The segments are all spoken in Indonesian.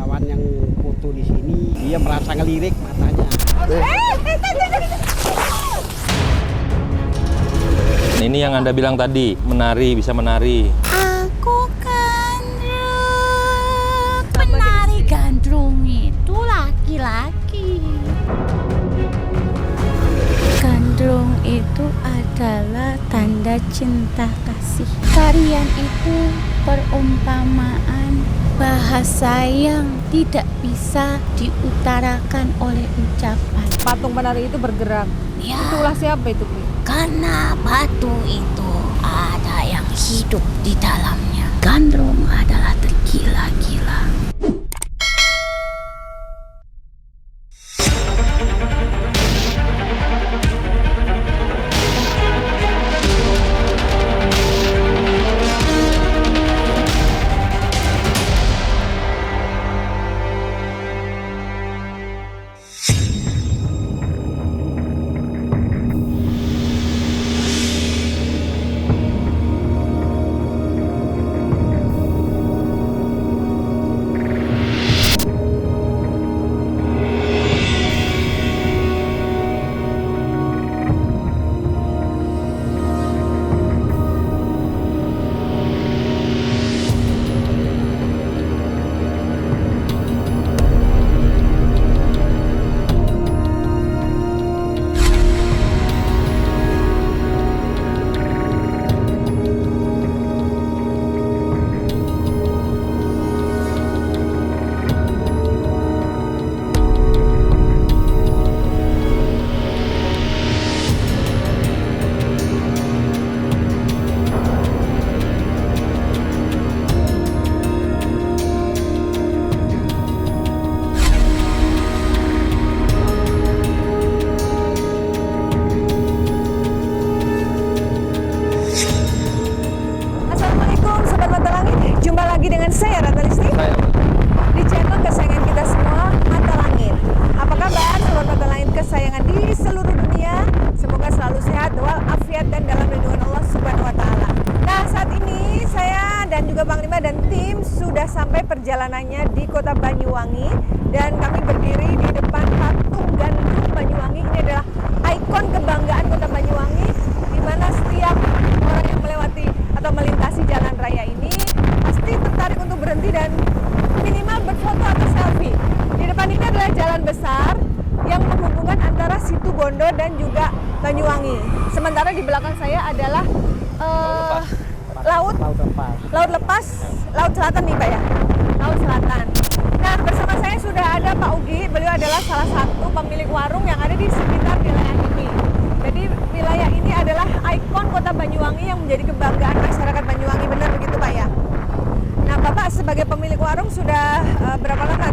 wartawan yang foto di sini, dia merasa ngelirik matanya. Ini yang Anda bilang tadi, menari, bisa menari. Aku gandrung. Penari gandrung itu laki-laki. Gandrung itu adalah tanda cinta kasih. Tarian itu perumpamaan bahasa yang tidak bisa diutarakan oleh ucapan. Patung penari itu bergerak. Ya, Itulah siapa itu, Ki? karena batu itu ada yang hidup di dalamnya. Gandrung adalah tergila-gila. Assalamualaikum Sobat Mata Langit. Jumpa lagi dengan saya Rata Listi di channel kesayangan kita semua, Mata Langit. Apa kabar Sobat Mata Langit kesayangan di seluruh dunia? Semoga selalu sehat, walafiat dan dalam lindungan Allah Subhanahu wa taala. Nah, saat ini saya dan juga Bang Lima dan tim sudah sampai perjalanannya di Kota Banyuwangi dan kami berdiri di depan patung gandrung Banyuwangi. Ini adalah ikon kebanggaan Kota Banyuwangi, di mana setiap orang yang melewati atau melintasi jalan raya ini pasti tertarik untuk berhenti dan minimal berfoto atau selfie. Di depan ini adalah jalan besar yang menghubungkan antara Situbondo dan juga Banyuwangi. Sementara di belakang saya adalah laut lepas, laut selatan nih Pak ya, laut selatan. Nah, bersama saya sudah ada Pak Ugi. Beliau adalah salah satu pemilik warung yang ada di sekitar wilayah ini. Jadi wilayah ini adalah ikon Kota Banyuwangi yang menjadi kebanggaan masyarakat Banyuwangi, benar begitu Pak ya? Nah, Bapak sebagai pemilik warung sudah berapa lama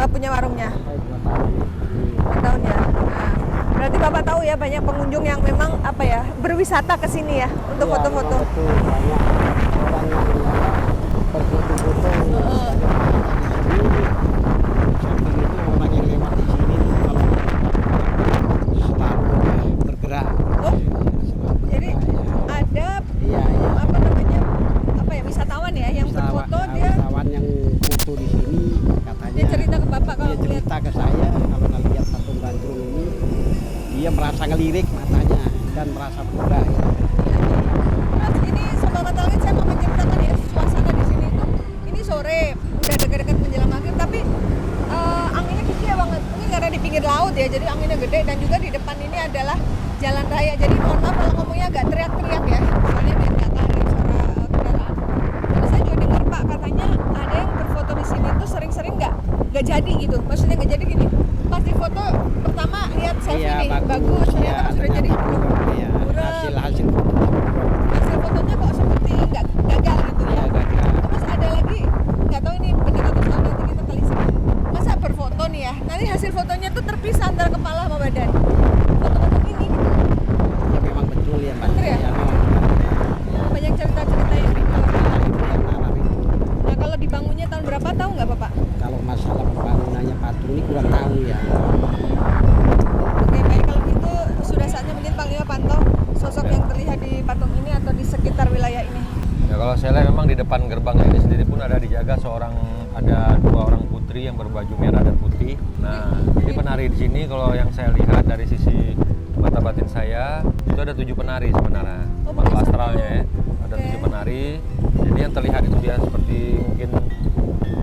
punya warungnya? 2 tahun ya. Nah, berarti Bapak tahu ya banyak pengunjung yang memang apa ya, berwisata ke sini ya untuk foto-foto. Betul, banyak orang yang berfoto-foto. Samping itu orang yang lewat di sini kalau selalu bergerak. Oh, jadi ada Iya. apa namanya, apa ya, wisatawan ya yang berfoto, dia Wisatawan yang foto di sini katanya. dia cerita ke Bapak kalau Dia melihat. cerita ke saya kalau ngelihat patung gandrung ini, dia merasa ngelirik matanya dan merasa bangga. Terus ini Sobat Mata Langit, saya mau menceritakan ya suasana di sini tuh. Ini sore, udah dekat-dekat menjelang maghrib, tapi anginnya kecil banget. Ini karena di pinggir laut ya, jadi anginnya gede dan juga di depan ini adalah jalan raya. Jadi mohon maaf kalau ngomongnya agak teriak-teriak ya, soalnya biar nggak tarik suara kendaraan. Tapi saya juga dengar Pak katanya ada yang berfoto di sini tuh sering-sering nggak jadi gitu. Maksudnya nggak jadi gini. Pas di foto pertama lihat selfie nih, bagus. Ternyata pas sudah jadi Iya, burem. hasil foto. Hasil fotonya kok seperti nggak gagal gitu ya. Iya, gagal. Terus ada lagi, nggak tahu ini benar atau salah, nanti kita telisik. Masa berfoto nih ya, nanti hasil fotonya tuh terpisah antara kepala sama badan. Foto-foto ini gitu. Ya memang betul ya Pak. Betul ya? Memang Banyak cerita-cerita yang bikin orang tertarik ya. parah itu. Nah, kalau dibangunnya tahun berapa tahu nggak Bapak? Kalau masalah pembangunannya patung ini kurang tahu ya. Oke, baik, kalau gitu sudah saatnya mungkin Pak Lima pantau sosok yang terlihat di patung ini atau di sekitar wilayah ini. Ya kalau saya lihat memang di depan gerbang ini sendiri pun ada dijaga ada 2 orang putri yang berbaju merah dan putih. Nah, jadi penari di sini kalau yang saya lihat dari sisi mata batin saya itu ada 7 penari sebenarnya. Makhluk astralnya ya. Ada 7 penari. Jadi yang terlihat itu dia seperti mungkin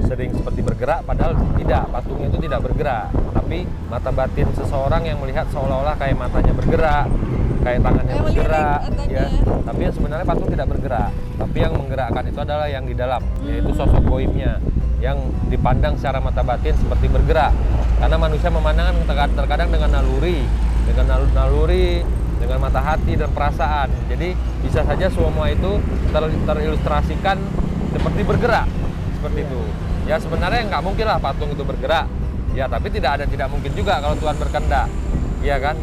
sering seperti bergerak, padahal tidak, patungnya itu tidak bergerak. Tapi mata batin seseorang yang melihat seolah-olah kayak matanya bergerak, kayak tangannya bergerak, ya. Tapi yang sebenarnya patung tidak bergerak. Tapi yang menggerakkan itu adalah yang di dalam, yaitu sosok goibnya yang dipandang secara mata batin seperti bergerak. Karena manusia memandang terkadang dengan naluri, dengan mata hati dan perasaan. Jadi bisa saja semua itu terilustrasikan seperti bergerak, seperti itu. Ya sebenarnya nggak mungkin lah patung itu bergerak. Ya tapi tidak mungkin juga kalau Tuhan berkehendak. Iya kan?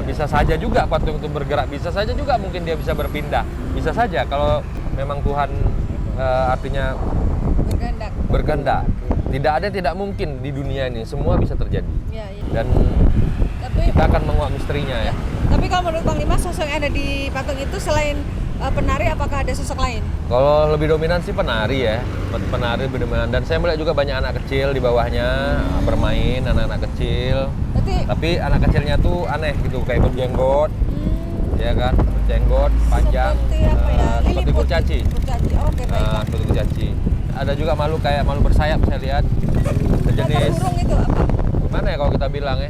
Bisa saja juga patung itu bergerak, bisa saja juga mungkin dia bisa berpindah. Bisa saja kalau memang Tuhan artinya berkehendak. Tidak ada tidak mungkin di dunia ini, semua bisa terjadi. Ya. Dan kita akan menguak misterinya ya. Tapi kalau menurut Bang Limas, sosok yang ada di patung itu selain penari, apakah ada sosok lain? Kalau lebih dominan sih penari ya, penari lebih dominan. Dan saya melihat juga banyak anak kecil di bawahnya bermain, anak-anak kecil. Tapi anak kecilnya tuh aneh gitu, kayak berjenggot, ya kan, berjenggot panjang, seperti kurcaci. Oke, baik. Seperti kurcaci. Ada juga makhluk kayak makhluk bersayap saya lihat, sejenis. Burung itu apa? Mana ya kalau kita bilang ya?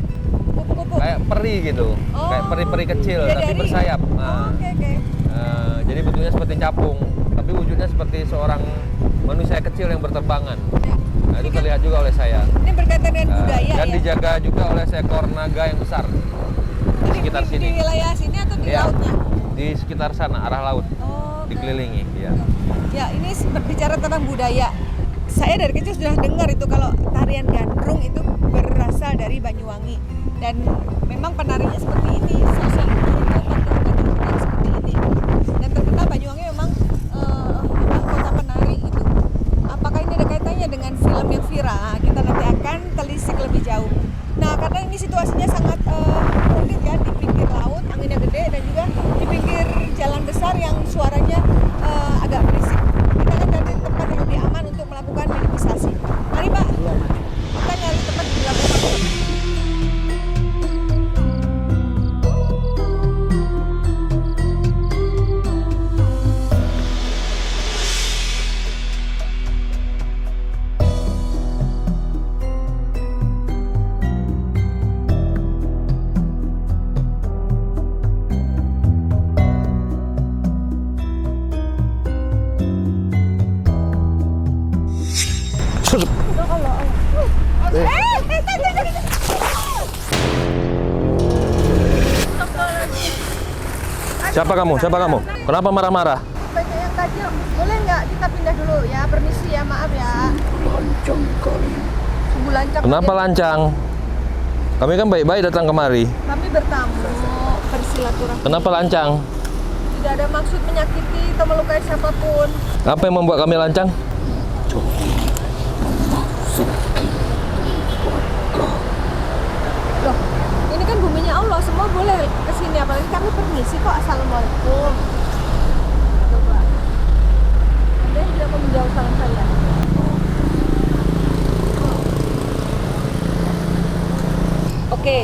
Kupu-kupu. Kayak peri gitu, kayak peri-peri kecil tapi bersayap. Oke. Jadi bentuknya seperti capung, tapi wujudnya seperti seorang manusia kecil yang berterbangan. Nah, itu terlihat juga oleh saya. Ini berkaitan dengan budaya dan ya? dijaga juga oleh seekor naga yang besar di sekitar sini. Di wilayah sini atau di lautnya? Di sekitar sana, arah laut. Dikelilingi. Ya. Ya, ini berbicara tentang budaya. Saya dari kecil sudah dengar itu kalau tarian gandrung itu berasal dari Banyuwangi. Dan memang penarinya seperti ini, sosoknya patung seperti ini. Dan terkenal Banyuwangi memang kota penari itu. Apakah ini ada kaitannya dengan film yang viral? Kita nanti akan telisik lebih jauh. Nah, karena ini situasinya sangat unik ya, di pinggir laut, anginnya gede, dan juga di pinggir jalan besar yang suaranya agak berisik. Kita akan cari tempat yang lebih aman untuk melakukan minimalisasi. Mari Pak, kita nyari tempat di belakang. Siapa kamu? Kenapa marah-marah? Banyak yang tajam. Boleh nggak kita pindah dulu ya? Permisi ya, maaf ya. Lancang kali. Lancang. Kenapa lancang? Kami kan baik-baik datang kemari. Kami bertamu, bersilaturahmi. Kenapa lancang? Tidak ada maksud menyakiti atau melukai siapapun. Apa yang membuat kami lancang? Loh, ini kan buminya Allah, semua boleh kesini, apalagi kami permisi kok. Assalamualaikum. Coba, Anda yang tidak mau menjawab salam saya. Oke,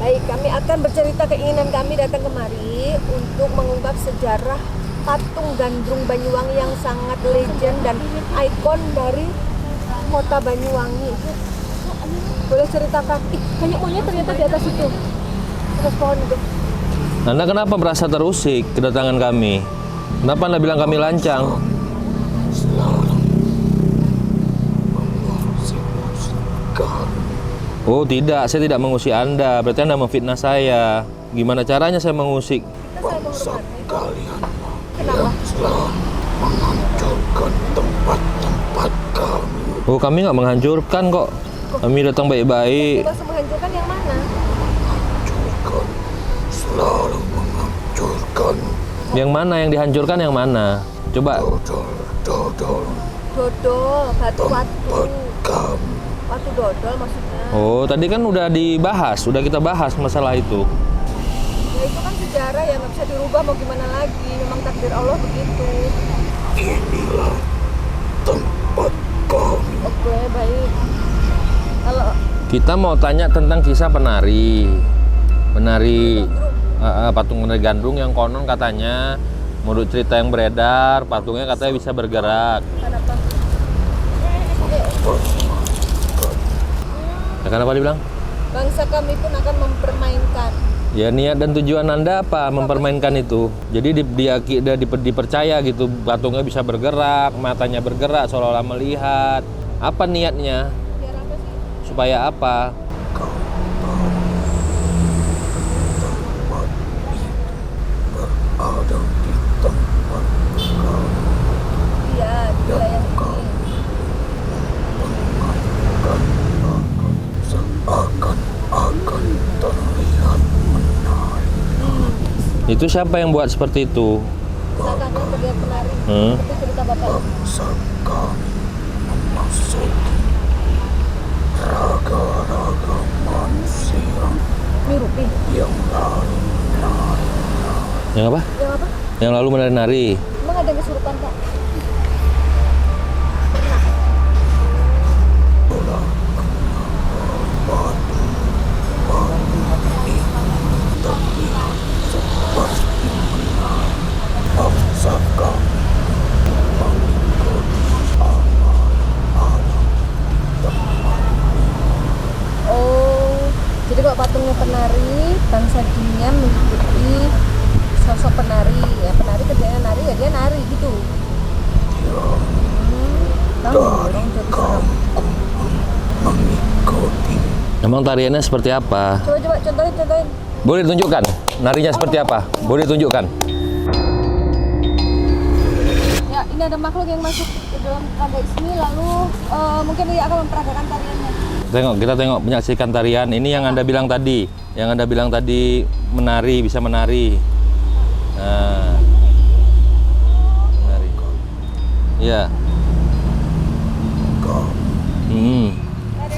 baik, kami akan bercerita keinginan kami datang kemari untuk mengungkap sejarah patung gandrung Banyuwangi yang sangat legend dan ikon dari kota Banyuwangi. Boleh ceritakan? Banyak monyet ternyata di atas itu, atas pohon itu. Anda kenapa merasa terusik kedatangan kami? Kenapa Anda bilang kami lancang? Oh tidak, saya tidak mengusik Anda. Berarti Anda memfitnah saya. Gimana caranya saya mengusik? Bangsa kalian Kenapa? yang telah menghancurkan tempat-tempat kami. Oh kami nggak menghancurkan kok. Kami datang baik-baik. Maksud menghancurkan yang mana? Menghancurkan, selalu menghancurkan. Yang mana yang dihancurkan yang mana? Coba. Dodol Dodol, batu-batu. tempat kami. Batu dodol maksudnya. Oh tadi kan udah dibahas, udah kita bahas masalah itu. Ya itu kan sejarah ya, nggak bisa dirubah, mau gimana lagi. Memang takdir Allah begitu. inilah tempat kami. Oke, baik. Kalau Kita mau tanya tentang kisah penari patung penari gandrung yang konon katanya menurut cerita yang beredar patungnya katanya bisa bergerak. kenapa? Ya, kenapa dibilang? Bangsa kami pun akan mempermainkan. Ya niat dan tujuan Anda apa mempermainkan itu? Jadi dipercaya gitu patungnya bisa bergerak, matanya bergerak seolah-olah melihat. Apa niatnya? Biar apa sih? Supaya apa? Ada di tempat kami Iya, dia yang ini. seakan-akan terlihat menarik. Itu siapa yang buat seperti itu? Seakan-akan terlihat menarik. Hmm? Seperti cerita Bapak. Bangsa kami memasuki raga-raga manusia Mirupi. yang lalu Yang apa? Yang apa? Yang lalu menari-nari. Emang ada yang kesurupan, Pak? bangsa kami Oh, jadi kalau patungnya penari, bangsa dunia mengikuti sosok penari. Ya penari kerjanya nari, ya dia nari gitu. Tahu orang jadi serem. mengikuti Emang tariannya seperti apa? Coba contohin. Boleh tunjukkan narinya seperti apa? Boleh tunjukkan. Ya, ini ada makhluk yang masuk ke dalam raga ini, lalu mungkin dia akan memperagakan tariannya. Kita tengok menyaksikan tarian. Ini yang Anda bilang tadi. Yang Anda bilang tadi menari, bisa menari. Nah. Menari. Iya.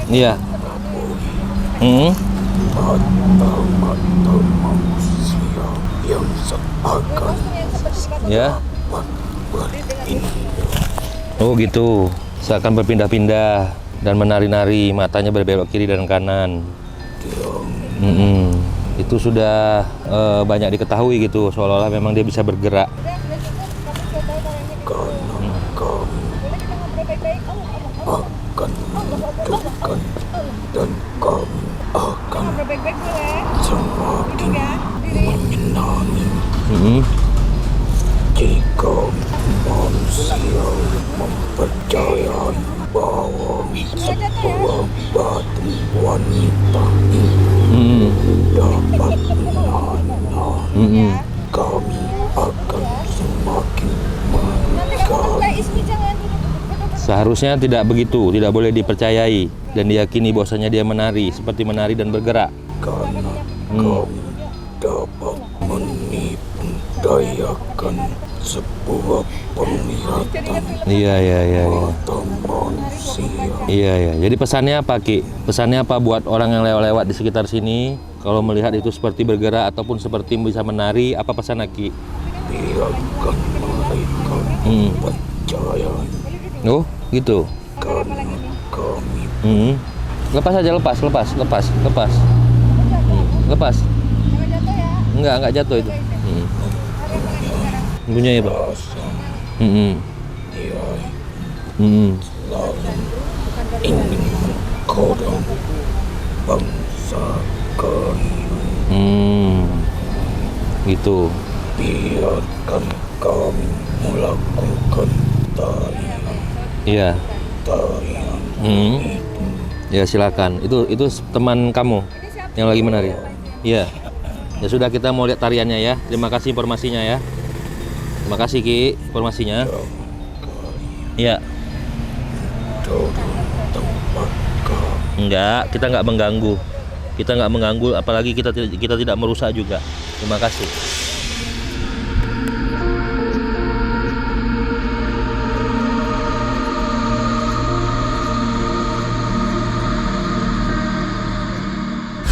Iya. mata-mata manusia yang seakan Ya. Oh gitu. Seakan berpindah-pindah dan menari-nari, matanya berbelok kiri dan kanan. Itu sudah banyak diketahui gitu, seolah-olah memang dia bisa bergerak. karena kami akan menunjukkan dan kami akan semakin menyenangi jika manusia mempercayai bahwa sebuah batu wanita ini dapat menenangkan. Kami akan semakin menggali. Seharusnya tidak begitu, tidak boleh dipercayai dan diyakini bahwasanya dia menari, seperti menari dan bergerak. Karena kami dapat menipu dayakan sebuah penglihatan Iya. mata manusia. Iya. Jadi pesannya apa, Ki? Pesannya apa buat orang yang lewat-lewat di sekitar sini? Kalau melihat itu seperti bergerak ataupun seperti bisa menari, apa pesan Ki? Biarkan mereka percaya Oh, gitu. karena kami Lepas aja, lepas. Lepas. Enggak jatuh itu. Punya itu. ingin menggodam bangsa kami. Gitu. Biarkan kami melakukan tarian. Iya. Tarian Ya silakan. Itu teman kamu yang lagi menari. Iya. Ya sudah, kita mau lihat tariannya ya. Terima kasih informasinya ya. Terima kasih Ki informasinya. Iya. tempat kami. Enggak, kita nggak mengganggu. Kita nggak mengganggu, apalagi kita tidak merusak juga. Terima kasih.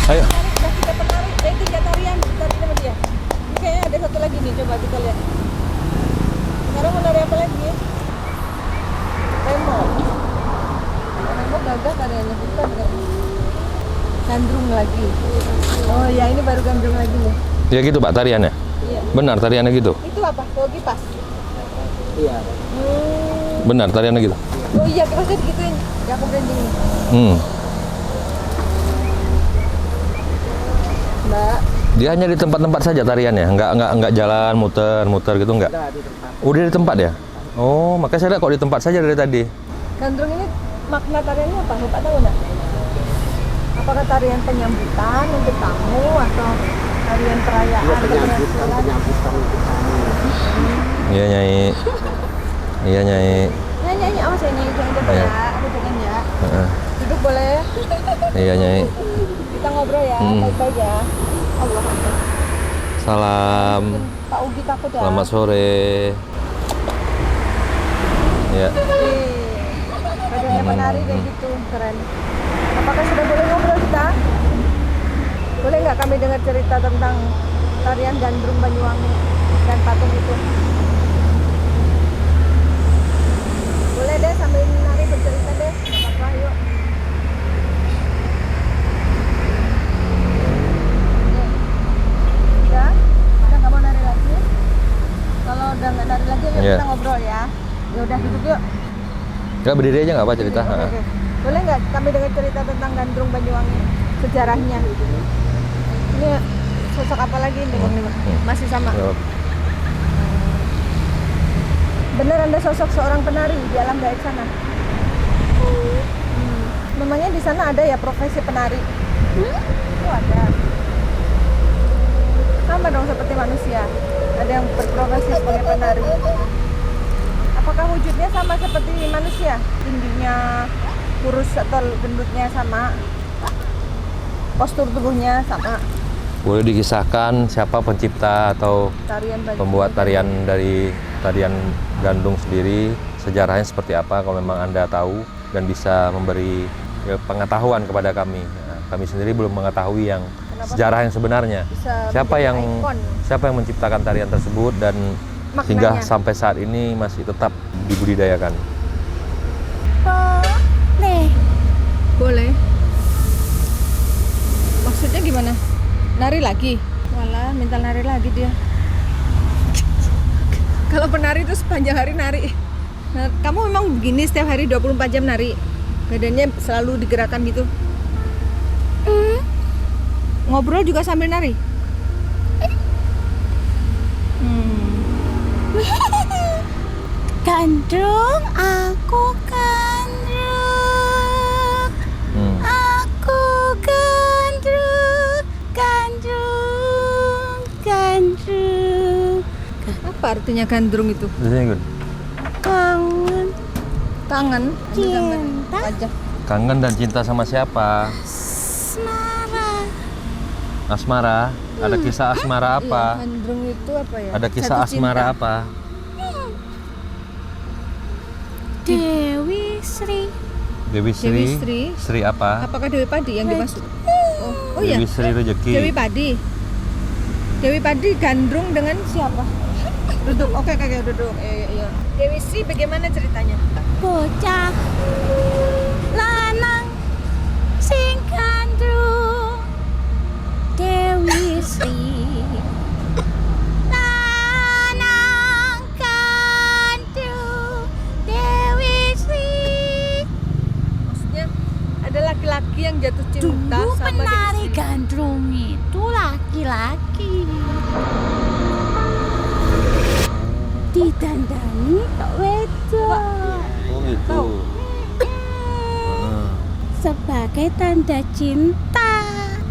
Ayo. Udah kita penari, 3 tarian sama dia. Ini kayaknya ada satu lagi nih, coba kita lihat. Sekarang mau nari apa lagi? Remo. Remo gagah tariannya bukan kan? Gandrung lagi. Oh ya, ini baru gandrung lagi nih. Ya gitu Pak tariannya? Iya. Benar tariannya gitu? Itu apa? Kogi pas. Iya. Benar tariannya gitu? Oh iya, pasti digituin. Ya aku branding nih. Mbak, Dia hanya di tempat-tempat saja tariannya, nggak jalan muter-muter gitu nggak? Udah di tempat. Udah di tempat ya? Oh, makanya saya lihat kok di tempat saja dari tadi. gandrung ini makna tariannya apa? Bapak tahu nggak? Apakah tarian penyambutan untuk tamu atau tarian perayaan? Iya, atau penyambutan untuk tamu. Iya Nyai. Iya Nyai. Nyanyi, awas ya Nyai, jangan jatuh Iya. ya, aku jangan ya. Heeh. Duduk boleh? Iya Nyai. Kita ngobrol ya, baik-baik ya. Allah Akbar. Salam. Pak Ugi takut ya. Selamat sore. Ya. Badannya penari kayak gitu, keren. Apakah sudah boleh ngobrol kita? Boleh nggak kami dengar cerita tentang tarian gandrung Banyuwangi dan patung itu? Boleh deh, sambil menari bercerita deh. Nggak apa-apa, yuk. Udah nggak mau nari lagi? Kalau udah nggak nari lagi, yuk Iya. kita ngobrol ya. Ya udah, duduk yuk. Nggak berdiri aja nggak apa cerita? Oke, oke. Boleh nggak kami dengar cerita tentang gandrung Banyuwangi, sejarahnya? Ini sosok apa lagi nih? Masih sama. Heeh. Benar Anda sosok seorang penari di alam gaib sana? Memangnya di sana ada ya profesi penari? Oh ada. Sama dong seperti manusia. Ada yang berprofesi sebagai penari. Apakah wujudnya sama seperti manusia? Tingginya, kurus atau gendutnya sama? Postur tubuhnya sama? Boleh dikisahkan siapa pencipta atau Tarian Banyuwangi. pembuat tarian dari tarian gandrung sendiri, sejarahnya seperti apa kalau memang Anda tahu dan bisa memberi pengetahuan kepada kami. Nah, kami sendiri belum mengetahui yang sejarah yang sebenarnya. Bisa Siapa menjadi yang ikon. siapa yang menciptakan tarian tersebut dan Maknanya. hingga sampai saat ini masih tetap dibudidayakan. Boleh. Boleh. Maksudnya gimana? Nari lagi? Walah, minta nari lagi dia. Kalau penari itu sepanjang hari nari. Nah, kamu memang begini setiap hari 24 jam nari? Badannya selalu digerakkan gitu? Ngobrol juga sambil nari? Gandrung, aku gandrung. Aku gandrung, gandrung, gandrung. Apa artinya gandrung itu? Biasanya Kangen, Tangan? Ambil gambar. cinta, Pajak. kangen dan cinta sama siapa? asmara. Asmara. Ada kisah asmara apa? Iya, gandrung itu apa ya? Ada kisah Satu asmara cinta. apa? Dewi Sri. Dewi Sri. Dewi Sri. Sri apa? Apakah Dewi Padi yang dimaksud? Oh iya. Dewi Sri Rezeki. Dewi Padi. Dewi Padi gandrung dengan siapa? Duduk. Oke, duduk. Iya. Dewi Sri bagaimana ceritanya? Bocah lanang sing gandrung. Dewi Sri. Lanang gandrung. Dewi Sri. Maksudnya ada laki-laki yang jatuh cinta Dulu sama penari Dewi Sri. gandrung itu laki-laki. Didandani tok wedok. Oh gitu. Sebagai tanda cinta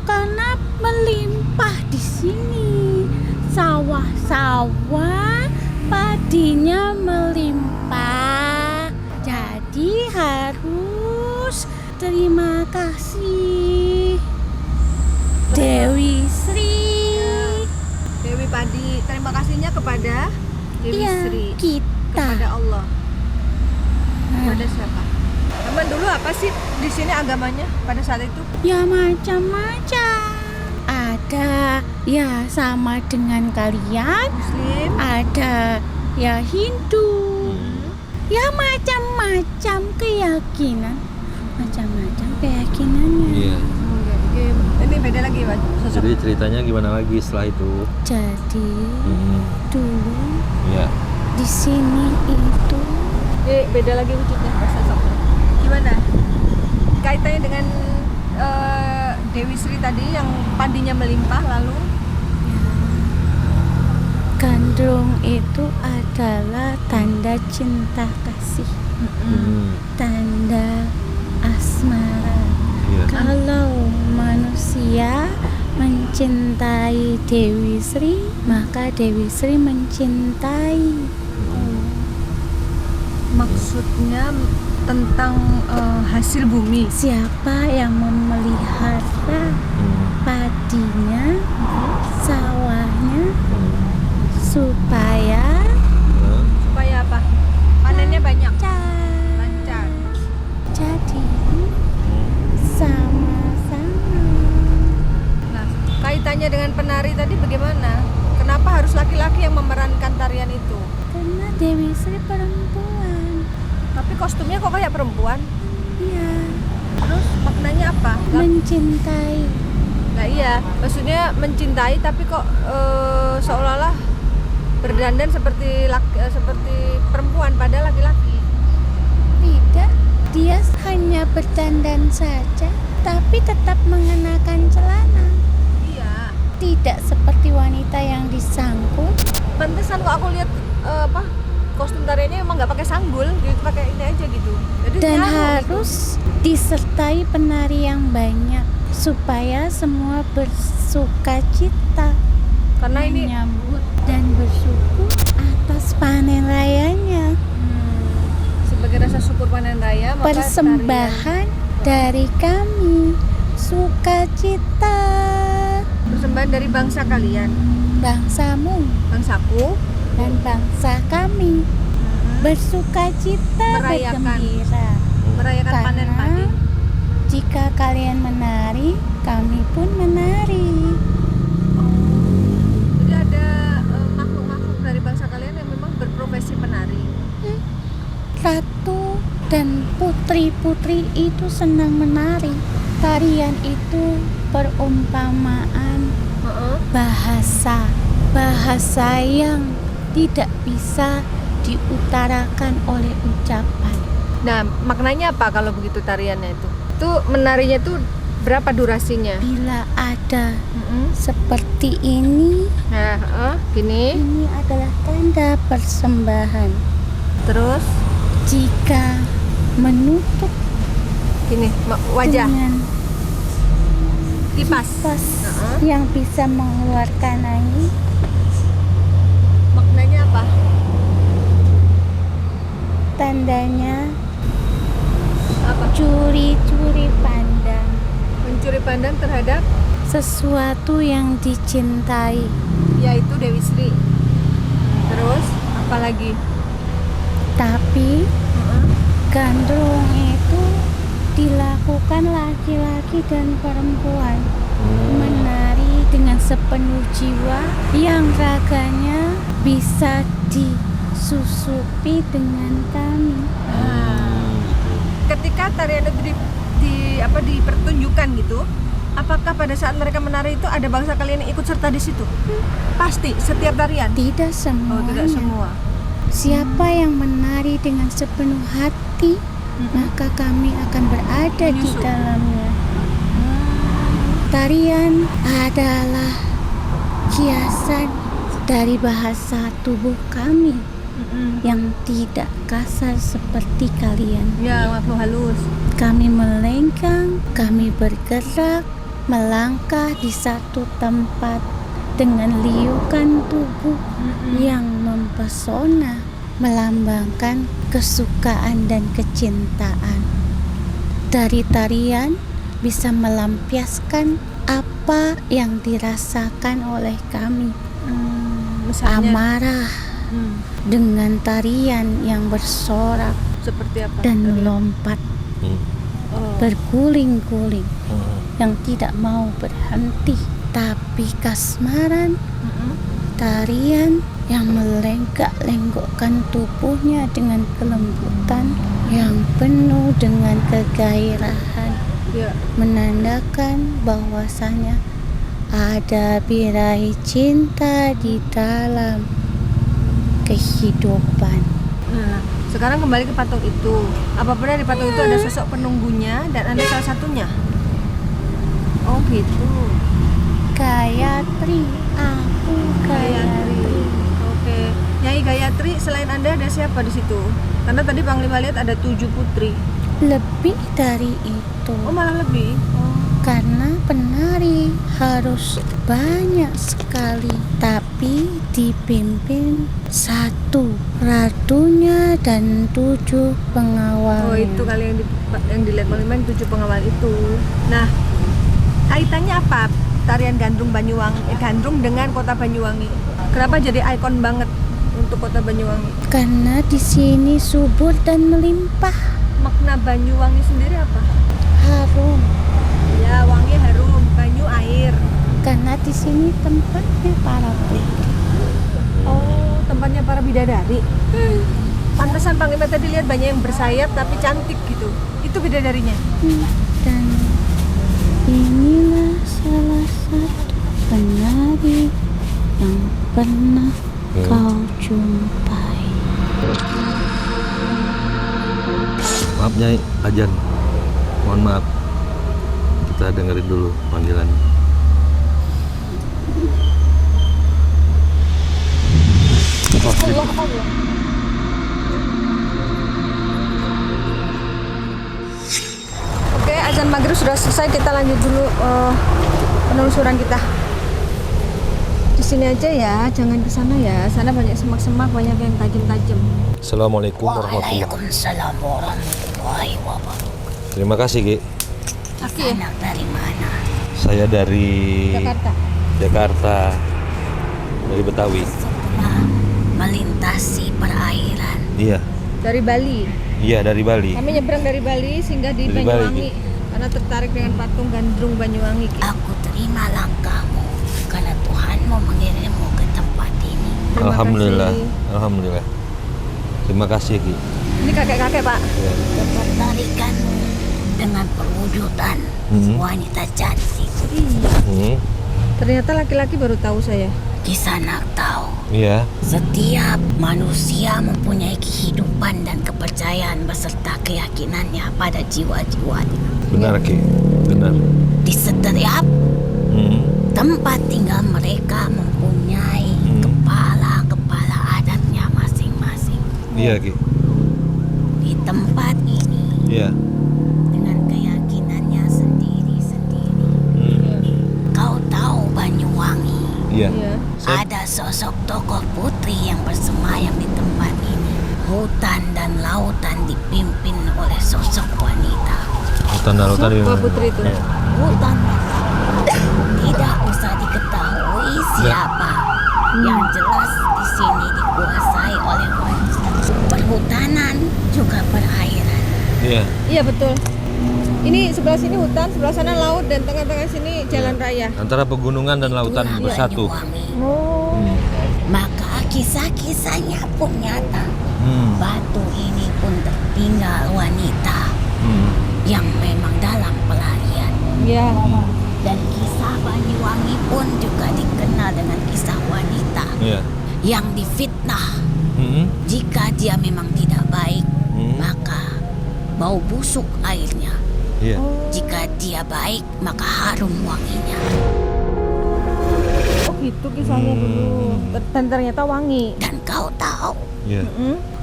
karena melimpah di sini. Sawah-sawah padinya melimpah. Jadi harus terima kasih Dewi Sri. Dewi Padi. Terima kasihnya kepada Dewi Iya, Sri. kita. Kepada Allah. Kepada siapa? Teman dulu apa sih di sini agamanya pada saat itu? Ya macam-macam. Ada ya sama dengan kalian, Muslim. ada ya Hindu, ya macam-macam keyakinan, macam-macam keyakinannya. Iya. Ini beda lagi Pak sosok. Jadi ceritanya gimana lagi setelah itu? Jadi dulu Iya. di sini itu Beda lagi wujudnya Pak sosoknya. Gimana? Kaitannya dengan Dewi Sri tadi yang padinya melimpah lalu gandrung itu adalah tanda cinta kasih, tanda asmara. Iya. Kalau manusia mencintai Dewi Sri, maka Dewi Sri mencintai. maksudnya tentang hasil bumi. Siapa yang memelihara padinya, sawahnya, supaya Supaya apa? Panennya banyak. lancar. Lancar. Jadi sama-sama. Nah, kaitannya dengan penari tadi bagaimana? Kenapa harus laki-laki yang memerankan tarian itu? Karena Dewi Sri perempuan. Tapi kostumnya kok kayak perempuan? Iya, Terus maknanya apa? mencintai. Nah iya, maksudnya mencintai tapi kok seolah-olah berdandan seperti seperti perempuan padahal laki-laki. Tidak, dia hanya berdandan saja, tapi tetap mengenakan celana. Iya. Tidak seperti wanita yang disangkut. Pantesan kok aku lihat kostum tariannya emang nggak pakai sanggul, gitu pakai ini aja gitu. Jadi Dan nyaru harus disertai penari yang banyak supaya semua bersuka cita, karena ini menyambut dan bersyukur atas panen rayanya. sebagai rasa syukur panen raya maka Persembahan dari kami, sukacita persembahan dari bangsa kalian, bangsamu bangsaku. dan bangsa kami, bersukacita, Merayakan. bergembira. Merayakan panen Karena padi. jika kalian menari, kami pun menari. Jadi ada makhluk-makhluk dari bangsa kalian yang memang berprofesi penari. Ratu dan putri-putri itu senang menari. Tarian itu perumpamaan bahasa yang tidak bisa diutarakan oleh ucapan. Nah, maknanya apa kalau begitu tariannya itu? Itu menarinya itu berapa durasinya? Bila ada seperti ini, Nah, gini. ini adalah tanda persembahan. Terus Jika menutup gini, wajah, dengan kipas. kipas yang bisa mengeluarkan angin, Maknanya apa? tandanya Apa? curi-curi pandang Mencuri pandang terhadap sesuatu yang dicintai. yaitu Dewi Sri. Terus apa lagi? Tapi gandrung itu dilakukan laki-laki dan perempuan, menari dengan sepenuh jiwa yang raganya bisa disusupi dengan kami. Ketika tarian itu dipertunjukkan gitu, apakah pada saat mereka menari itu ada bangsa kalian yang ikut serta di situ? Pasti setiap tarian. Tidak Oh, semuanya. tidak semua. Siapa yang menari dengan sepenuh hati, maka kami akan berada di Menyusup. dalamnya. Tarian adalah kiasan dari bahasa tubuh kami yang tidak kasar seperti kalian. Ya, makhluk halus. Kami melenggang, kami bergerak, melangkah di satu tempat dengan liukan tubuh yang mempesona, melambangkan kesukaan dan kecintaan. Dari tarian bisa melampiaskan apa yang dirasakan oleh kami. Misalnya Amarah dengan tarian yang bersorak seperti apa? dan melompat, Oh. berguling-guling yang tidak mau berhenti. Tapi kasmaran tarian yang melenggak-lenggokkan tubuhnya dengan kelembutan yang penuh dengan kegairahan, Ya. menandakan bahwasanya ada birahi cinta di dalam kehidupan. Nah, sekarang kembali ke patung itu. Apa benar di patung itu ada sosok penunggunya dan Anda salah satunya? Oh gitu. Gayatri, aku Gayatri. Oke. Nyai Gayatri, selain Anda ada siapa di situ? Karena tadi Panglima lihat ada 7 putri. Lebih dari itu, Oh malah lebih. Oh. karena penari harus banyak sekali, tapi dipimpin satu ratunya dan 7 pengawal. Oh itu kali yang dilihat Panglima yang 7 pengawal itu. Nah, kaitannya apa tarian Gandrung Banyuwangi, Gandrung dengan kota Banyuwangi? Kenapa jadi ikon banget untuk kota Banyuwangi? Karena di sini subur dan melimpah, Makna Banyuwangi sendiri apa? harum. Ya, wangi harum, banyu air. Karena di sini tempatnya para putri. Oh, tempatnya para bidadari. Pantesan Panglima tadi lihat banyak yang bersayap tapi cantik gitu. Itu bidadarinya. Dan inilah salah satu penari yang pernah kau jumpai. Maaf Nyai, ajan. Mohon maaf. Kita dengerin dulu panggilan. Allah. Oke, azan maghrib sudah selesai. Kita lanjut dulu penelusuran kita. Di sini aja ya, jangan ke sana ya. Sana banyak semak-semak, banyak yang tajam-tajam. Assalamualaikum warahmatullahi wabarakatuh. Waalaikumsalam warahmatullahi wabarakatuh. Terima kasih Ki. Aki ya? Anak dari mana? Saya dari Jakarta. Jakarta. Dari Betawi. Setelah melintasi perairan, Iya. Dari Bali. Iya, dari Bali. Kami nyebrang dari Bali singgah di Dari Banyuwangi Bali. karena tertarik dengan patung Gandrung Banyuwangi. Ki. aku terima langkahmu karena Tuhanmu mengirimmu ke tempat ini. Terima Alhamdulillah. kasih. Alhamdulillah. Terima kasih Ki. Ini kakek-kakek Pak. Ya. Ketertarikanmu dengan perwujudan wanita cantik. Hmm. Ternyata laki-laki baru tahu saya. Kisanak tahu, Iya. setiap manusia mempunyai kehidupan dan kepercayaan beserta keyakinannya pada jiwa-jiwanya. Benar Ki. Benar. Di setiap Hmm. tempat tinggal mereka mempunyai kepala-kepala adatnya masing-masing. Iya Ki. Di tempat ini Iya. dengan keyakinannya sendiri-sendiri. Kau tahu Banyuwangi, Iya. Iya. ada sosok tokoh putri yang bersemayam di tempat ini. Hutan dan lautan dipimpin oleh sosok wanita. Hutan dan lautan di Siapa mana? putri itu? Hutan tidak usah diketahui siapa. Yang jelas di sini dikuasai oleh wanita. Perhutanan juga perairan. Iya. Iya betul. Ini sebelah sini hutan, sebelah sana laut dan tengah-tengah sini jalan raya. Antara pegunungan dan lautan Itulah bersatu. Banyuwangi. Oh. Maka kisah-kisahnya pun nyata. Hmm. Batu ini pun tertinggal wanita Hmm. yang memang dalam pelarian. Ya. Dan kisah Banyuwangi pun juga dikenal dengan kisah wanita Iya. yang difitnah. Hmm. Jika dia memang tidak baik, Hmm. maka bau busuk airnya. Iya. Jika dia baik, maka harum wanginya. Oh gitu kisahnya dulu. Dan ternyata wangi. Dan kau tahu, Iya.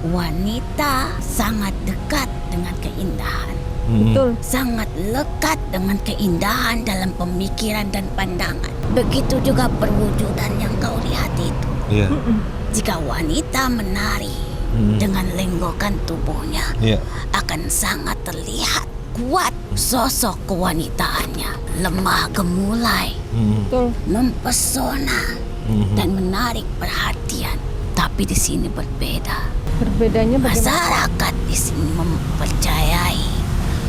wanita sangat dekat dengan keindahan. Hmm. Betul. Sangat lekat dengan keindahan dalam pemikiran dan pandangan. Begitu juga perwujudan yang kau lihat itu. Iya. Jika wanita menari dengan lenggokan tubuhnya, Iya. akan sangat terlihat kuat sosok kewanitaannya, lemah gemulai, Hmm. Betul. mempesona dan menarik perhatian. Tapi di sini berbeda. Berbedanya bagaimana? Masyarakat di sini mempercayai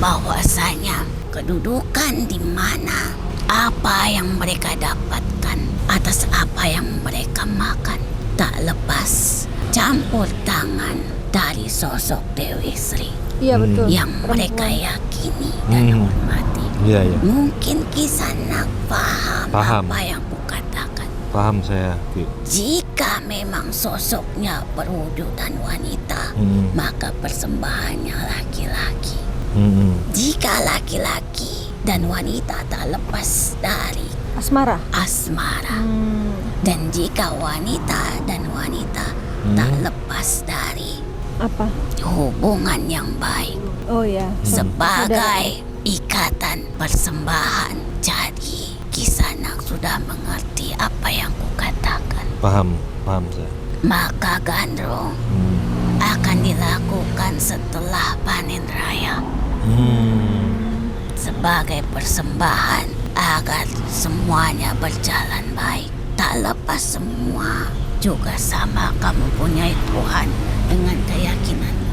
bahwasanya kedudukan di mana, apa yang mereka dapatkan atas apa yang mereka makan, tak lepas campur tangan dari sosok Dewi Sri Iya betul. yang mereka yakini dan hormati. Iya, iya. Mungkin Kisanak Paham. apa yang kukatakan. Paham saya, Ki. Jika memang sosoknya berwujudan wanita, maka persembahannya laki-laki. Jika laki-laki dan wanita tak lepas dari Asmara. asmara, dan jika wanita dan wanita tak lepas dari Apa? hubungan yang baik Oh ya. sebagai ikatan persembahan. Jadi Kisanak sudah mengerti apa yang kukatakan. Paham saya. Maka Gandrung akan dilakukan setelah panen raya sebagai persembahan agar semuanya berjalan baik. Tak lepas semua juga sama kamu punya Tuhan dengan keyakinanmu.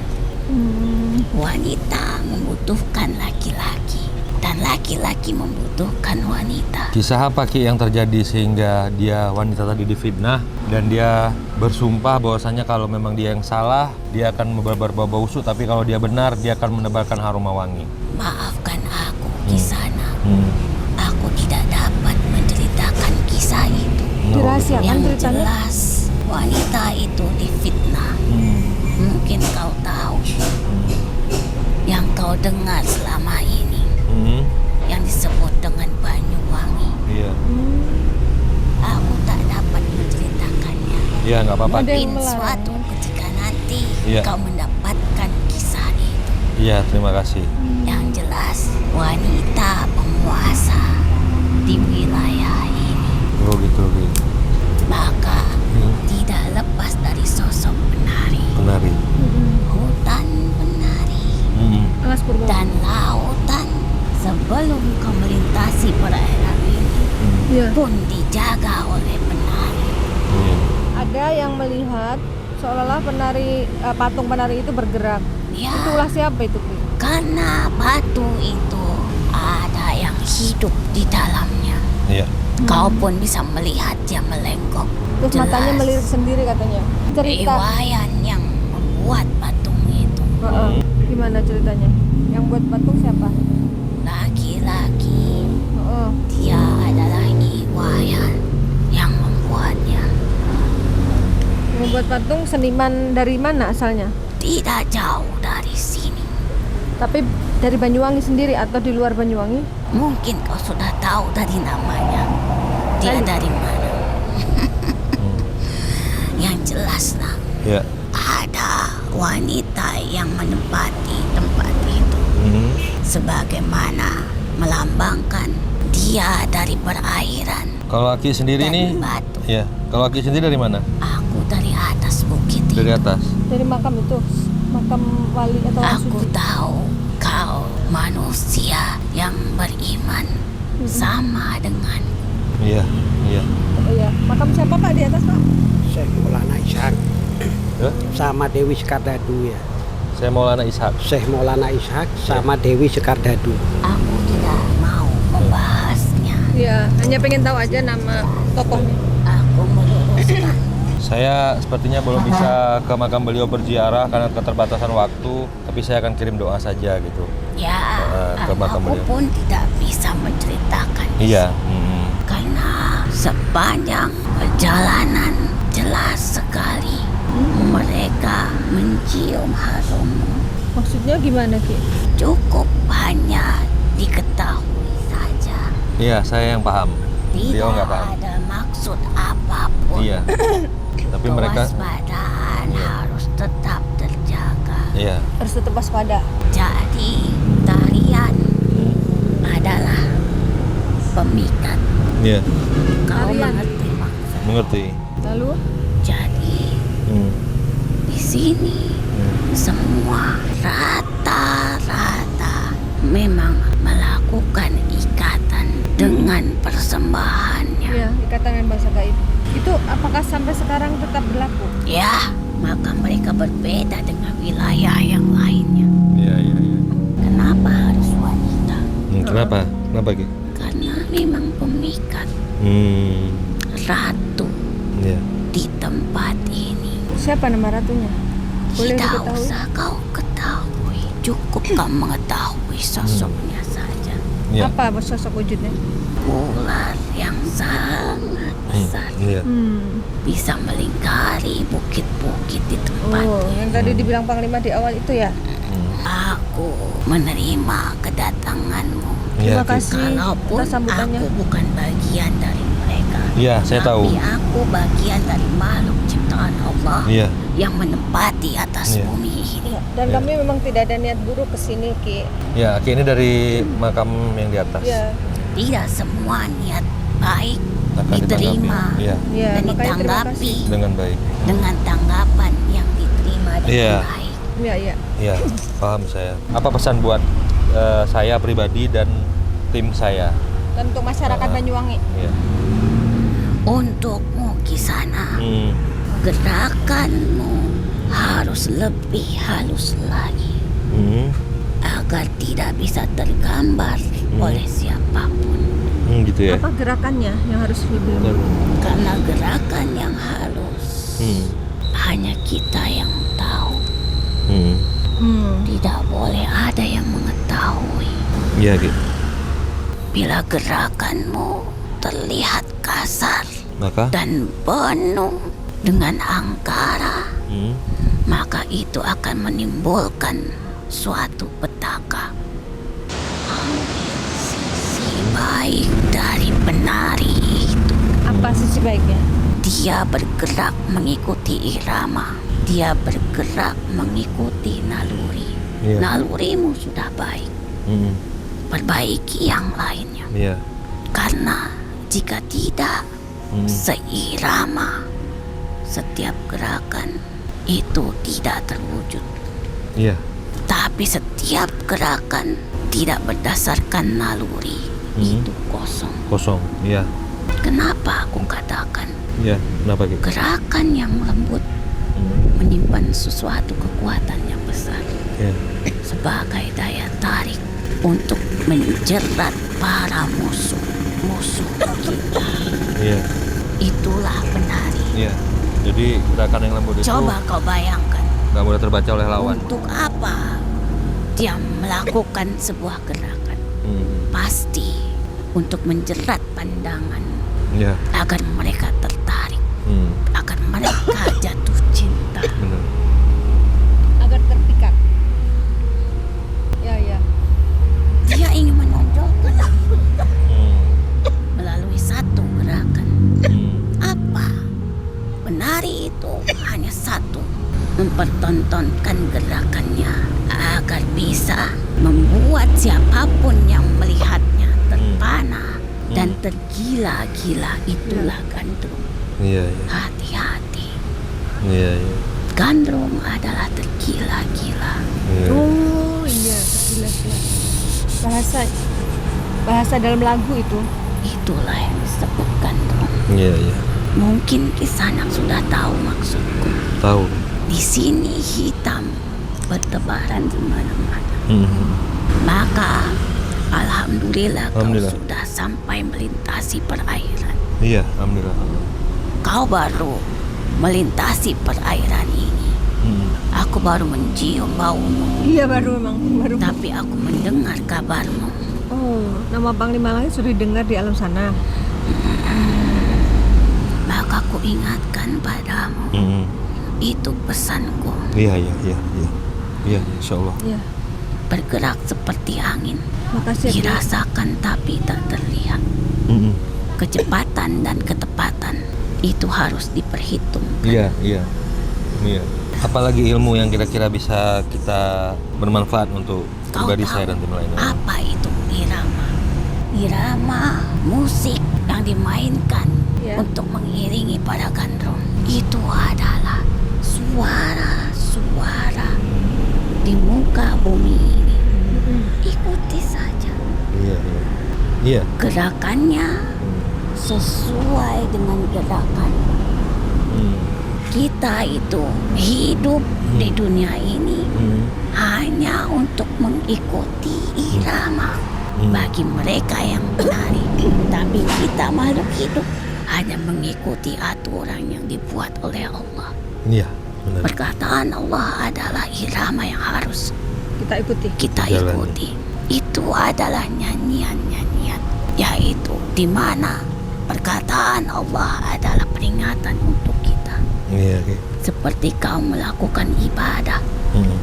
Wanita membutuhkan laki-laki dan laki-laki membutuhkan wanita. Kisah apa, Ki, yang terjadi sehingga dia wanita tadi difitnah dan dia bersumpah bahwasanya kalau memang dia yang salah, dia akan berbau busuk, tapi kalau dia benar, dia akan menebarkan aroma wangi. Maafkan aku, Kisanak. Aku tidak dapat menceritakan kisah itu. Dirahasiakan Yang ceritanya. jelas, wanita itu difitnah. Mungkin kau tahu. Yang kau dengar selama ini, yang disebut dengan Banyuwangi. Iya. Aku tak dapat menceritakannya. Iya, nggak apa-apa. Ada yang Mungkin melarang. suatu ketika nanti Iya. kau mendapatkan kisah itu. Iya, terima kasih. Yang jelas, wanita penguasa di wilayah ini. Oh gitu, Ki. Maka tidak lepas dari sosok penari, Penari. hutan penari, Alas Purba. dan lautan. Sebelum kau melintasi perairan ini Iya. pun dijaga oleh penari. Iya. Ada yang melihat seolah-olah patung penari itu bergerak. Ya, Itulah siapa itu, Ki? karena batu itu ada yang hidup di dalamnya. Iya. Kau pun bisa melihat dia melenggok. Terus matanya melirik sendiri katanya. Cerita. riwayat yang membuat patung itu. Heeh. Gimana ceritanya? Yang buat patung siapa? Laki-laki, Heeh. dia adalah Iwayan yang membuatnya. Membuat patung seniman dari mana asalnya? Tidak jauh dari sini. Tapi dari Banyuwangi sendiri atau di luar Banyuwangi? Mungkin kau sudah tahu dari namanya. Dia dari mana? Yang jelas nak, Iya. ada wanita yang menempati tempat itu. Sebagaimana melambangkan dia dari perairan Kalau Aki sendiri dan ini, batu. ya. Kalau Aki sendiri dari mana? Aku dari atas bukit itu. Dari atas. Dari makam itu, makam wali atau orang Aku suci. tahu kau manusia yang beriman sama dengan Iya, iya. Oh iya, makam siapa Pak di atas Pak? Syekh Maulana Ishak Ya? sama Dewi Sekardadu ya. Saya Maulana Ishak. Syekh Maulana Ishak sama Dewi Sekardadu. aku tidak mau membahasnya. Iya, hanya pengen tahu aja nama tokohnya. Aku meluruskan. Saya sepertinya belum bisa ke makam beliau berziarah karena keterbatasan waktu, tapi saya akan kirim doa saja gitu. Ya, ke makam aku beliau. pun tidak bisa menceritakan. Iya. Karena sepanjang perjalanan jelas sekali mereka mencium harummu. Maksudnya gimana Ki? Cukup hanya diketahui saja. Iya, saya yang paham. Beliau Tidak nggak paham. ada maksud apapun. Iya. Tapi mereka, Kewaspadaan harus tetap terjaga. iya. Harus tetap waspada. Jadi tarian adalah pemikat. Iya. Kau Tarian. mengerti maksud? Mengerti. Lalu Jadi di sini semua rata-rata memang melakukan ikatan dengan persembahannya. ya ikatan dengan bahasa gaib. Itu apakah sampai sekarang tetap berlaku? Ya, maka mereka berbeda dengan wilayah yang lainnya. Iya, iya, iya. Kenapa harus wanita? Kenapa? Kenapa, Ki? Karena memang pemikat Hmm. ratu Iya. di tempat ini. Siapa nama ratunya? Boleh Tidak diketahui? usah kau ketahui, cukup kau mengetahui sosoknya saja. Iya. Apa sosok wujudnya? Ular yang sangat besar, Iya. bisa melingkari bukit-bukit di tempat Oh, ini. yang tadi dibilang Panglima di awal itu ya? Aku menerima kedatanganmu. Iya, Terima Ki. kasih Kalaupun atas sambutannya. aku bukan bagian dari mereka, Iya, saya tahu. tapi aku bagian dari makhluk ciptaan Allah Iya. yang menempati atas Iya. bumi ini. Dan Ya. kami memang tidak ada niat buruk ke sini, Ki. Ya, Ki, ini dari makam yang di atas. Ya, Tidak semua niat baik Akan diterima ditanggapi. Iya, ya, dan makanya terima ditanggapi kasih. dengan baik. dengan tanggapan yang diterima dengan Iya. baik. Ya, ya. Iya, paham saya. Apa pesan buat saya pribadi dan tim saya? Dan untuk masyarakat Banyuwangi. Iya. Untukmu Kisana, gerakanmu harus lebih halus lagi agar tidak bisa tergambar oleh siapapun. Gitu ya. Apa gerakannya yang harus lebih? Karena gerakan yang halus hanya kita yang tahu. Tidak boleh ada yang mengetahui. Iya, Ki. Bila gerakanmu terlihat kasar Maka? dan penuh dengan angkara, maka itu akan menimbulkan suatu petaka. Sisi baik dari penari itu, Apa sisi baiknya? dia bergerak mengikuti irama, dia bergerak mengikuti naluri. Iya. Nalurimu sudah baik, perbaiki yang lainnya. Iya. Karena jika tidak seirama, setiap gerakan itu tidak terwujud. Iya. Tapi setiap gerakan tidak berdasarkan naluri, itu kosong. Kosong. Iya. Kenapa aku katakan Iya. Kenapa, Ki? gerakan yang lembut menyimpan sesuatu kekuatan yang besar Iya. sebagai daya tarik untuk menjerat para musuh-musuh kita. Iya. Itulah penari. Iya. Jadi gerakan yang lembut itu Coba kau bayangkan, nggak mudah terbaca oleh lawan. untuk apa dia melakukan sebuah gerakan? Pasti untuk menjerat pandangan Iya. agar mereka tertarik, agar mereka jatuh cinta. Benar. Agar terpikat. Ya, ya. Dia ingin menonjolkan melalui satu gerakan. Apa? Penari itu hanya satu, mempertontonkan gerakannya agar bisa membuat siapapun yang melihatnya terpana dan tergila-gila. Itulah gandrung. Iya, iya. Hati-hati, Iya, iya. gandrung adalah tergila-gila. Iya. Oh, iya, gila-gila. Bahasa dalam lagu itu. Itulah yang disebut gandrung. Iya, iya. Mungkin Kisanak sudah tahu maksudku. Tahu. Di sini hitam bertebaran di mana-mana. Maka alhamdulillah, Alhamdulillah. kau sudah sampai melintasi perairan. Iya, alhamdulillah. Kau baru melintasi perairan ini. Aku baru mencium baumu, Iya, baru memang baru. tapi aku mendengar kabarmu. Oh, nama Panglima Langit sudah didengar di alam sana. Maka aku ingatkan padamu, itu pesanku. Iya, iya, iya, iya. Iya, insya Allah. Iya. Bergerak seperti angin, Makasih ya, Ki. dirasakan tapi tak terlihat. Kecepatan dan ketepatan itu harus diperhitungkan. Iya, iya. Iya. Apalagi ilmu yang kira-kira bisa kita bermanfaat untuk Kau pribadi tahu saya dan tim lainnya. apa itu irama? Irama musik yang dimainkan Ya. untuk mengiringi pada gandrung. Itu adalah suara-suara di muka bumi ini. Ikuti saja. Iya, iya. Iya. Gerakannya sesuai dengan gerakan. Kita itu hidup di dunia ini hanya untuk mengikuti irama bagi mereka yang menari. Tapi kita makhluk hidup hanya mengikuti aturan yang dibuat oleh Allah. Iya, benar. Perkataan Allah adalah irama yang harus Kita ikuti. kita Jalani. ikuti. Itu adalah nyanyian-nyanyian, yaitu di mana perkataan Allah adalah peringatan untuk kita. Iya, oke. Seperti kau melakukan ibadah,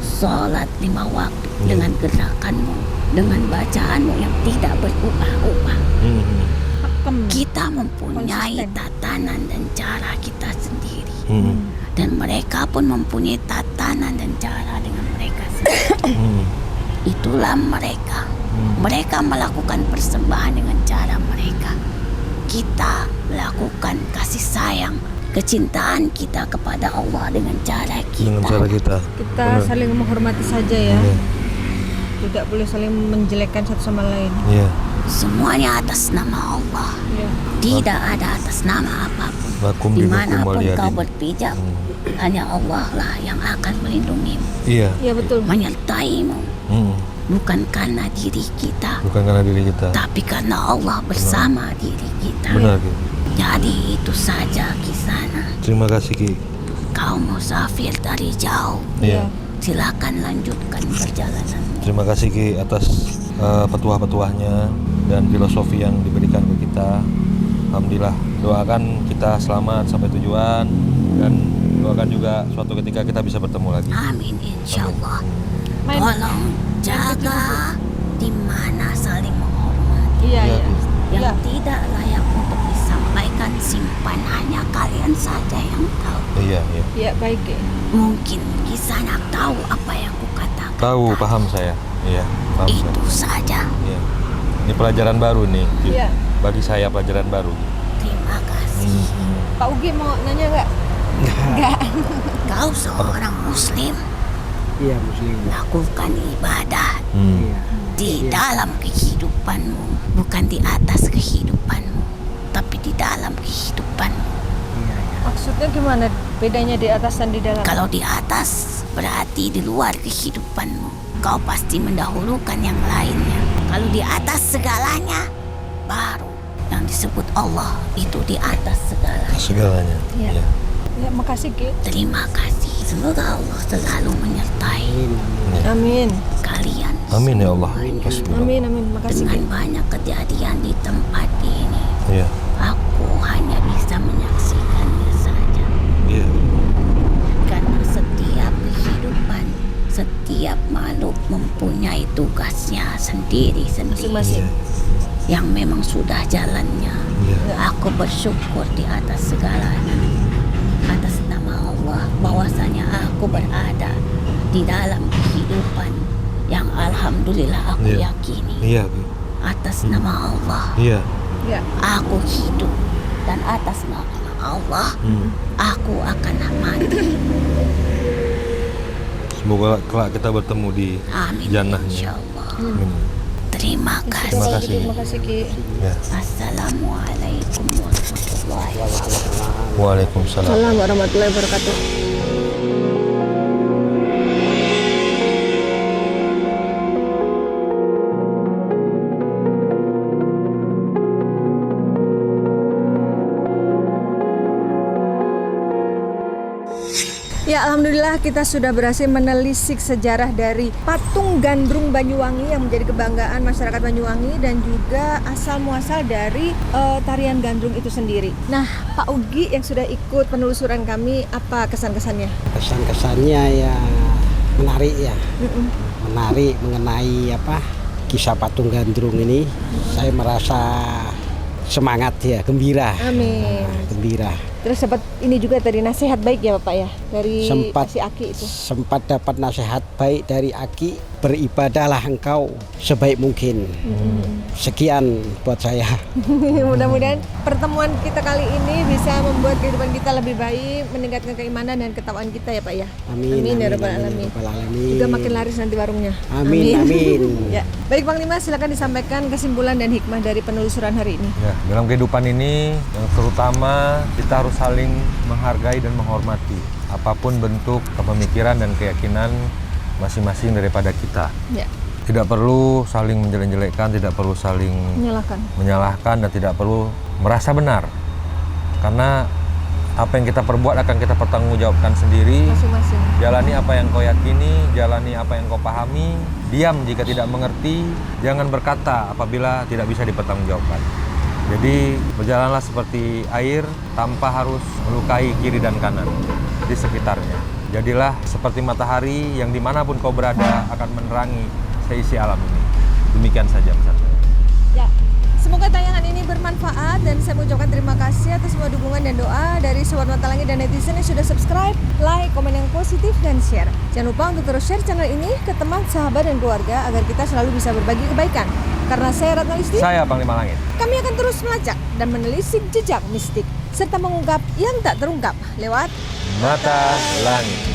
sholat 5 waktu dengan gerakanmu, dengan bacaanmu yang tidak berubah-ubah. Kita mempunyai Konsisten. tatanan dan cara kita sendiri. Dan mereka pun mempunyai tatanan dan cara dengan mereka sendiri. Itulah mereka. Mereka melakukan persembahan dengan cara mereka. Kita melakukan kasih sayang, kecintaan kita kepada Allah dengan cara kita. Dengan cara kita. Kita Benar. saling menghormati saja ya. Iya. Tidak boleh saling menjelekkan satu sama lain. Iya. Semuanya atas nama Allah. Ya. Tidak ada atas nama apapun. Lakum dinukum Dimanapun kau waliyadin. berpijak, hanya Allah lah yang akan melindungimu, Iya. Iya betul. menyertaimu. Bukan karena diri kita, Bukan karena diri kita. tapi karena Allah bersama diri kita. Benar, Ki. Jadi itu saja Kisana. Terima kasih, Ki. Kau musafir dari jauh, Iya. silakan lanjutkan perjalanan. Terima kasih, Ki, atas petuah-petuahnya dan filosofi yang diberikan ke kita. Alhamdulillah. Doakan kita selamat sampai tujuan dan doakan juga suatu ketika kita bisa bertemu lagi. Amin insyaallah. Main. Tolong jaga di mana saling menghormati. Iya, Iya, iya. Ki. Yang Iya. tidak layak untuk disampaikan simpan, hanya kalian saja yang tahu. Iya, iya. Iya, baik. Ya. Mungkin Kisana tahu apa yang kukatakan. Tahu, paham saya. Iya, paham saya. Itu saja. Iya. Ini pelajaran baru nih, Ki. Iya. Bagi saya pelajaran baru. Terima kasih. Pak Ugi mau nanya nggak? Kau seorang muslim, Iya muslim. lakukan ibadah Iya. di dalam kehidupanmu, bukan di atas kehidupanmu, tapi di dalam kehidupanmu. Iya. Maksudnya gimana? Bedanya di atas dan di dalam? Kalau di atas berarti di luar kehidupanmu. Kau pasti mendahulukan yang lainnya. Kalau di atas segalanya, baru yang disebut Allah itu di atas segalanya. Segalanya. Iya. Iya. Ya, makasih Ki. Terima kasih. Semoga Allah selalu menyertai Amin. kalian Amin ya Allah. Hasbunallah. Amin, amin. Makasih dengan Ki. banyak kejadian di tempat ini. Iya. Aku hanya bisa menyaksikannya saja. Iya. Karena setiap kehidupan, setiap makhluk mempunyai tugasnya sendiri-sendiri Masing-masing. yang memang sudah jalannya. Iya. Aku bersyukur di atas segalanya, atas nama Allah, bahwasanya aku berada di dalam kehidupan yang alhamdulillah aku Iya. yakini. Iya, Ki. Atas nama Allah Iya. Ya. aku hidup, dan atas nama Allah aku akan mati. Semoga kelak kita bertemu di Amin jannahnya. insyaallah. Amin. Terima kasih. Terima kasih. Terima kasih Ki. Ya. Assalamualaikum warahmatullahi wabarakatuh. Waalaikumsalam. Assalamualaikum warahmatullahi wabarakatuh. Ya, alhamdulillah kita sudah berhasil menelisik sejarah dari patung gandrung Banyuwangi yang menjadi kebanggaan masyarakat Banyuwangi dan juga asal muasal dari tarian gandrung itu sendiri. Nah, Pak Ugi yang sudah ikut penelusuran kami, apa kesan-kesannya? Kesan-kesannya ya menarik ya. Menarik mengenai kisah patung gandrung ini. Saya merasa semangat ya, gembira. Amin. Gembira. Terus dapat ini juga tadi nasihat baik ya Bapak ya dari Sempat si Aki itu. Sempat dapat nasihat baik dari Aki, beribadahlah engkau sebaik mungkin. Sekian buat saya. Mudah-mudahan pertemuan kita kali ini bisa membuat kehidupan kita lebih baik, meningkatkan keimanan dan ketakwaan kita ya Pak ya. Amin. Ya Rabbal Alamin. Rabbal Alamin. Juga makin laris nanti warungnya. Amin. Amin. Ya, baik Panglima, silakan disampaikan kesimpulan dan hikmah dari penelusuran hari ini. Ya, dalam kehidupan ini yang terutama kita harus saling menghargai dan menghormati apapun bentuk kepemikiran dan keyakinan masing-masing daripada kita. Ya, Tidak perlu saling menjelek-jelekkan, tidak perlu saling menyalahkan. menyalahkan, dan tidak perlu merasa benar. Karena apa yang kita perbuat akan kita pertanggungjawabkan sendiri. Masing-masing. Jalani apa yang kau yakini, jalani apa yang kau pahami, diam jika tidak mengerti, jangan berkata apabila tidak bisa dipertanggungjawabkan. Jadi berjalanlah seperti air tanpa harus melukai kiri dan kanan di sekitarnya. Jadilah seperti matahari yang dimanapun kau berada akan menerangi seisi alam ini. Demikian saja pesan saya. Ya, semoga tayangan ini bermanfaat dan saya mengucapkan terima kasih atas semua dukungan dan doa dari Sobat Mata Langit dan netizen yang sudah subscribe, like, komen yang positif, dan share. Jangan lupa untuk terus share channel ini ke teman, sahabat, dan keluarga agar kita selalu bisa berbagi kebaikan. Karena saya Ratna Listi, Saya Panglima Langit. kami akan terus melacak dan menelisik jejak mistik serta mengungkap yang tak terungkap lewat Mata Langit.